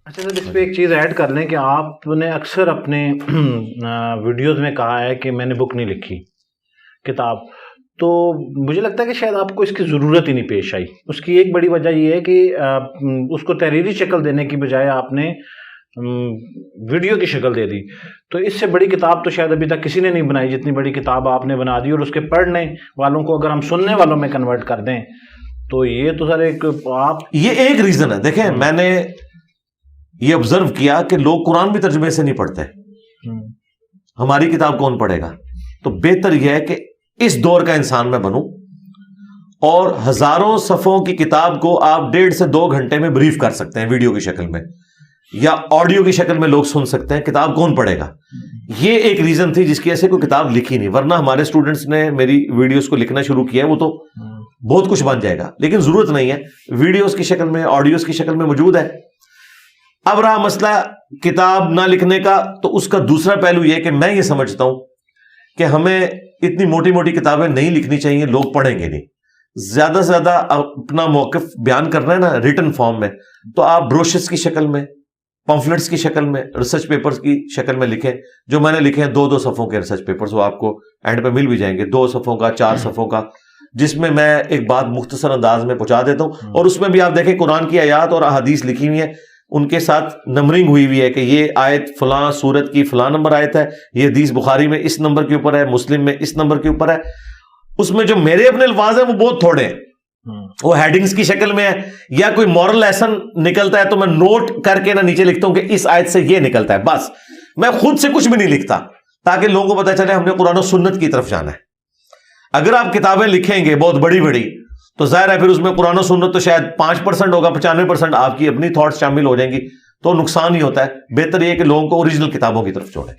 اچھا سر، اس پہ ایک چیز ایڈ کر لیں کہ آپ نے اکثر اپنے ویڈیوز میں کہا ہے کہ میں نے بک نہیں لکھی، کتاب، تو مجھے لگتا ہے کہ شاید آپ کو اس کی ضرورت ہی نہیں پیش آئی. اس کی ایک بڑی وجہ یہ ہے کہ اس کو تحریری شکل دینے کی بجائے آپ نے ویڈیو کی شکل دے دی. تو اس سے بڑی کتاب تو شاید ابھی تک کسی نے نہیں بنائی جتنی بڑی کتاب آپ نے بنا دی. اور اس کے پڑھنے والوں کو اگر ہم سننے والوں میں کنورٹ کر دیں تو یہ تو سر ایک آپ یہ ایک ریزن ہے. دیکھیں میں نے یہ آبزرو کیا کہ لوگ قرآن بھی ترجمے سے نہیں پڑھتے. ہماری کتاب کون پڑھے گا؟ تو بہتر یہ ہے کہ اس دور کا انسان میں بنوں اور ہزاروں صفحوں کی کتاب کو آپ 1.5 سے 2 گھنٹے میں بریف کر سکتے ہیں ویڈیو کی شکل میں یا آڈیو کی شکل میں. لوگ سن سکتے ہیں. کتاب کون پڑھے گا؟ یہ ایک ریزن تھی جس کی وجہ سے کوئی کتاب لکھی نہیں. ورنہ ہمارے اسٹوڈنٹس نے میری ویڈیوز کو لکھنا شروع کیا ہے، وہ تو بہت کچھ بن جائے گا، لیکن ضرورت نہیں ہے. ویڈیوز کی شکل میں، آڈیوز کی شکل میں موجود ہے. اب رہا مسئلہ کتاب نہ لکھنے کا، تو اس کا دوسرا پہلو یہ کہ میں یہ سمجھتا ہوں کہ ہمیں اتنی موٹی موٹی کتابیں نہیں لکھنی چاہیے. لوگ پڑھیں گے نہیں. زیادہ سے زیادہ اپنا موقف بیان کرنا ہے نا ریٹن فارم میں، تو آپ بروشرز کی شکل میں، پمفلٹس کی شکل میں، ریسرچ پیپرز کی شکل میں لکھیں. جو میں نے لکھے ہیں 2 صفحوں کے ریسرچ پیپرز، وہ آپ کو اینڈ پہ مل بھی جائیں گے. 2 صفحوں کا، 4 صفحوں کا، جس میں میں ایک بات مختصر انداز میں پہنچا دیتا ہوں. اور اس میں بھی آپ دیکھیں قرآن کی آیات اور احادیث لکھی ہوئی ہیں، ان کے ساتھ نمبرنگ ہوئی ہوئی ہے کہ یہ آیت فلاں سورت کی فلاں نمبر آیت ہے، یہ حدیث بخاری میں اس نمبر کے اوپر ہے، مسلم میں اس نمبر کے اوپر ہے. اس میں جو میرے اپنے الفاظ ہیں وہ بہت تھوڑے ہیں، وہ ہیڈنگز کی شکل میں ہے. یا کوئی مورل لیسن نکلتا ہے تو میں نوٹ کر کے نیچے لکھتا ہوں کہ اس آیت سے یہ نکلتا ہے. بس میں خود سے کچھ بھی نہیں لکھتا تاکہ لوگوں کو پتہ چلے ہم نے قرآن و سنت کی طرف جانا ہے. اگر آپ کتابیں لکھیں گے بہت بڑی بڑی تو ظاہر ہے پھر اس میں قرآن و سنت تو شاید 5% ہوگا، 95% آپ کی اپنی تھاٹس شامل ہو جائیں گی، تو نقصان ہی ہوتا ہے. بہتر یہ کہ لوگوں کو اوریجنل کتابوں کی طرف چھوڑیں.